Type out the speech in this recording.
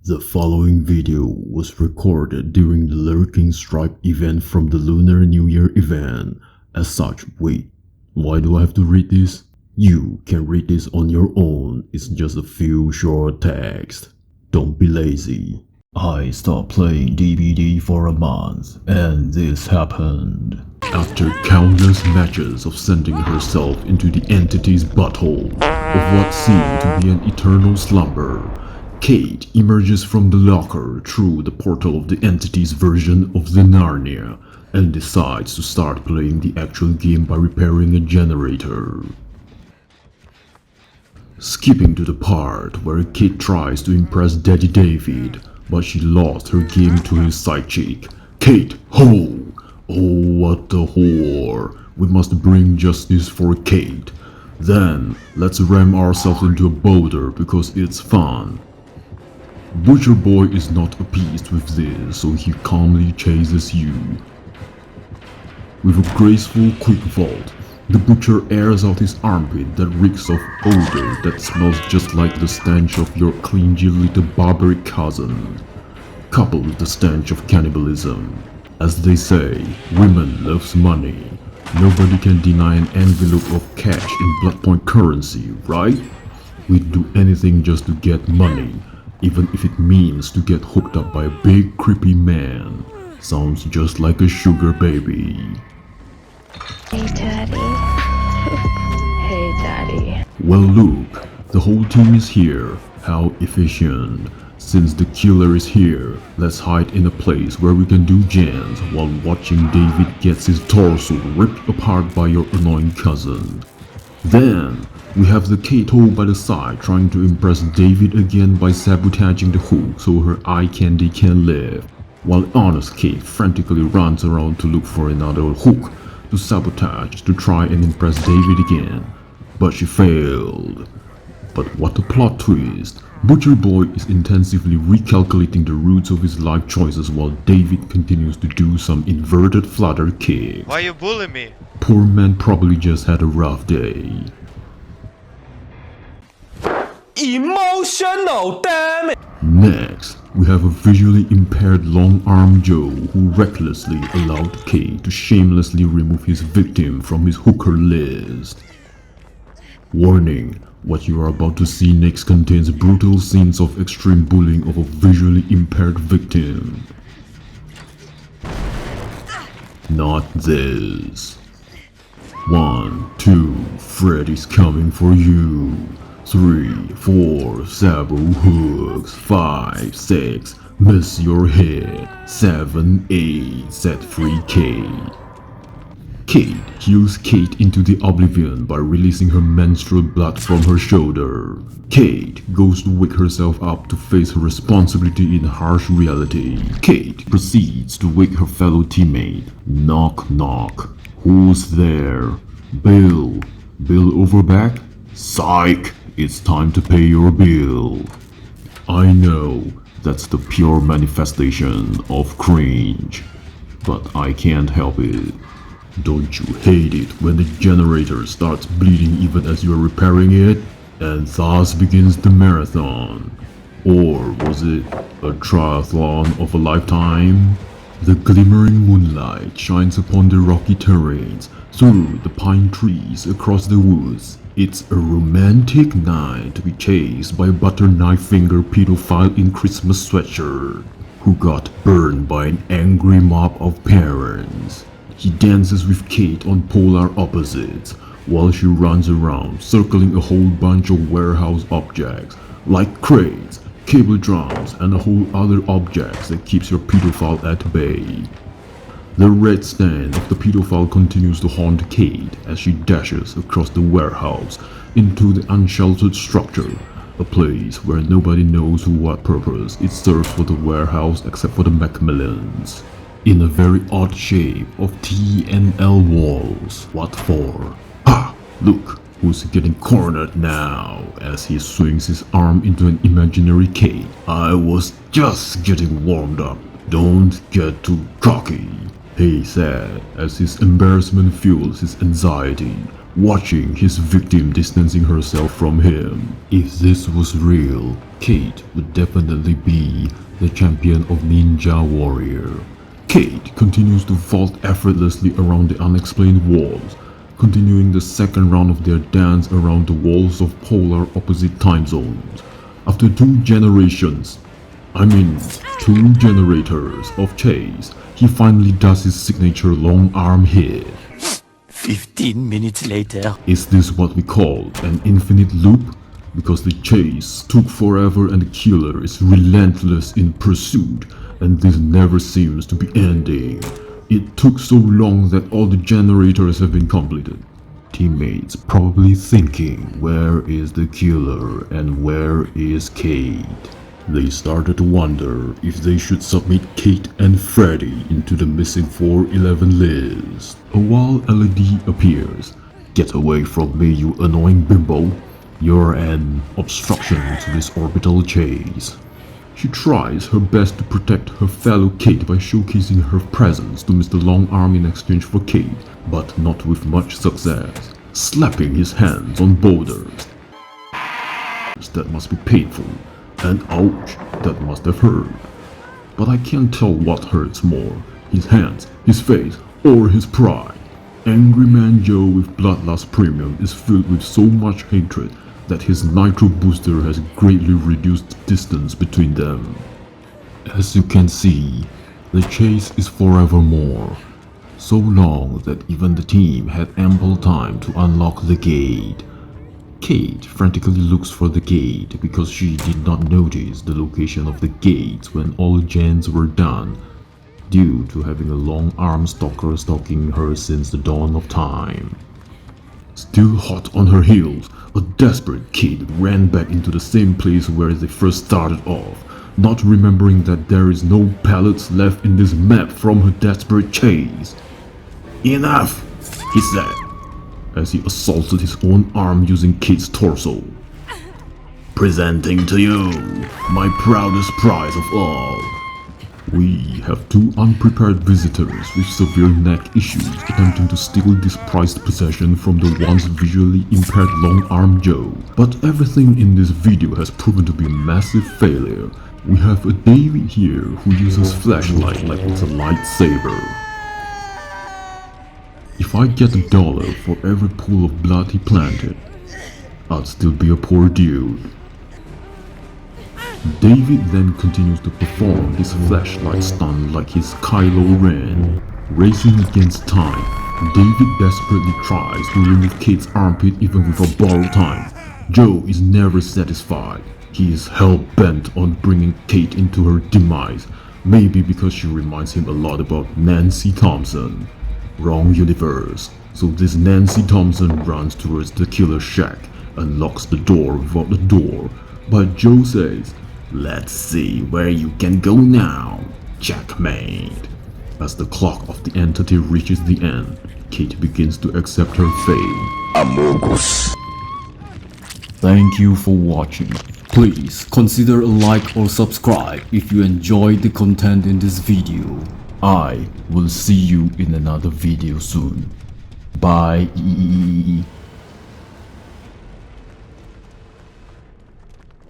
The following video was recorded during the Lurking Stripe event from the Lunar New Year event. As such, wait, why do I have to read this? You can read this on your own, it's just a few short text. Don't be lazy. I stopped playing DBD for a month, and this happened. After countless matches of sending herself into the entity's butthole of what seemed to be an eternal slumber, Kate emerges from the locker through the portal of the entity's version of the Narnia and decides to start playing the actual game by repairing a generator. Skipping to the part where Kate tries to impress Daddy David, but she lost her game to his side chick. Kate, ho! Oh, what a whore! We must bring justice for Kate. Then, let's ram ourselves into a boulder because it's fun. Butcher Boy is not appeased with this, so he calmly chases you. With a graceful quick vault, the butcher airs out his armpit that reeks of odor that smells just like the stench of your clingy little barbaric cousin, coupled with the stench of cannibalism. As they say, women loves money. Nobody can deny an envelope of cash in Bloodpoint currency, right? We'd do anything just to get money, even if it means to get hooked up by a big creepy man. Sounds just like a sugar baby. Hey Daddy. Hey Daddy. Well look, the whole team is here. How efficient. Since the killer is here, let's hide in a place where we can do jams while watching David gets his torso ripped apart by your annoying cousin. Then, we have the Kate hole by the side trying to impress David again by sabotaging the hook so her eye candy can live, while honest Kate frantically runs around to look for another hook to sabotage to try and impress David again, but she failed. But what a plot twist! Butcher Boy is intensively recalculating the roots of his life choices while David continues to do some inverted flutter kicks. Why you bully me? Poor man probably just had a rough day. Emotional, damn it! Next, we have a visually impaired long-armed Joe who recklessly allowed Kate to shamelessly remove his victim from his hooker list. Warning, what you are about to see next contains brutal scenes of extreme bullying of a visually impaired victim. Not this. 1, 2, Freddy's coming for you. 3, 4, Sabo hooks. 5, 6, miss your head. 7, 8, set free Kate. Kate heals Kate into the oblivion by releasing her menstrual blood from her shoulder. Kate goes to wake herself up to face her responsibility in harsh reality. Kate proceeds to wake her fellow teammate. Knock knock. Who's there? Bill. Bill Overback? Psych! It's time to pay your bill. I know, that's the pure manifestation of cringe, but I can't help it. Don't you hate it when the generator starts bleeding even as you're repairing it? And thus begins the marathon. Or was it a triathlon of a lifetime? The glimmering moonlight shines upon the rocky terrains, through the pine trees across the woods. It's a romantic night to be chased by a butter knife finger pedophile in Christmas sweatshirt who got burned by an angry mob of parents. He dances with Kate on polar opposites while she runs around circling a whole bunch of warehouse objects like crates, cable drums, and a whole other objects that keeps your pedophile at bay. The red stand of the pedophile continues to haunt Kate as she dashes across the warehouse into the unsheltered structure, a place where nobody knows for what purpose it serves for the warehouse except for the Macmillans. In a very odd shape of T and L walls. What for? Ha! Look who's getting cornered now as he swings his arm into an imaginary Kate. I was just getting warmed up. Don't get too cocky. He said as his embarrassment fuels his anxiety, watching his victim distancing herself from him. If this was real, Kate would definitely be the champion of Ninja Warrior. Kate continues to vault effortlessly around the unexplained walls, continuing the second round of their dance around the walls of polar opposite time zones. After 2 generations, two generators of chase, he finally does his signature long arm hit. 15 minutes later. Is this what we call an infinite loop? Because the chase took forever and the killer is relentless in pursuit, and this never seems to be ending. It took so long that all the generators have been completed. Teammates probably thinking, where is the killer and where is Kate? They started to wonder if they should submit Kate and Freddy into the missing 411 list. A wild LED appears. Get away from me, you annoying bimbo. You're an obstruction to this orbital chase. She tries her best to protect her fellow Kate by showcasing her presence to Mr. Longarm in exchange for Kate, but not with much success. Slapping his hands on boulders. That must be painful. And ouch, that must have hurt. But I can't tell what hurts more, his hands, his face, or his pride. Angry Man Joe with Bloodlust Premium is filled with so much hatred that his nitro booster has greatly reduced the distance between them. As you can see, the chase is forevermore. So long that even the team had ample time to unlock the gate. Kate frantically looks for the gate because she did not notice the location of the gates when all gens were done, due to having a long-armed stalker stalking her since the dawn of time. Still hot on her heels, a desperate Kate ran back into the same place where they first started off, not remembering that there is no pallets left in this map from her desperate chase. "Enough," he said, as he assaulted his own arm using Kate's torso. "Presenting to you, my proudest prize of all." We have 2 unprepared visitors with severe neck issues attempting to steal this prized possession from the once visually impaired Long-Arm Joe. But everything in this video has proven to be a massive failure. We have a David here who uses flashlight like it's a lightsaber. If I get $1 for every pool of blood he planted, I'd still be a poor dude. David then continues to perform his flashlight stunt like he's Kylo Ren. Racing against time, David desperately tries to remove Kate's armpit even with a borrowed time. Joe is never satisfied. He is hell-bent on bringing Kate into her demise, maybe because she reminds him a lot about Nancy Thompson. Wrong universe. So this Nancy Thompson runs towards the killer shack and locks the door without the door. But Joe says, "Let's see where you can go now, checkmate." As the clock of the entity reaches the end, Kate begins to accept her fate. Amogus. Thank you for watching. Please consider a like or subscribe if you enjoyed the content in this video. I will see you in another video soon. Bye.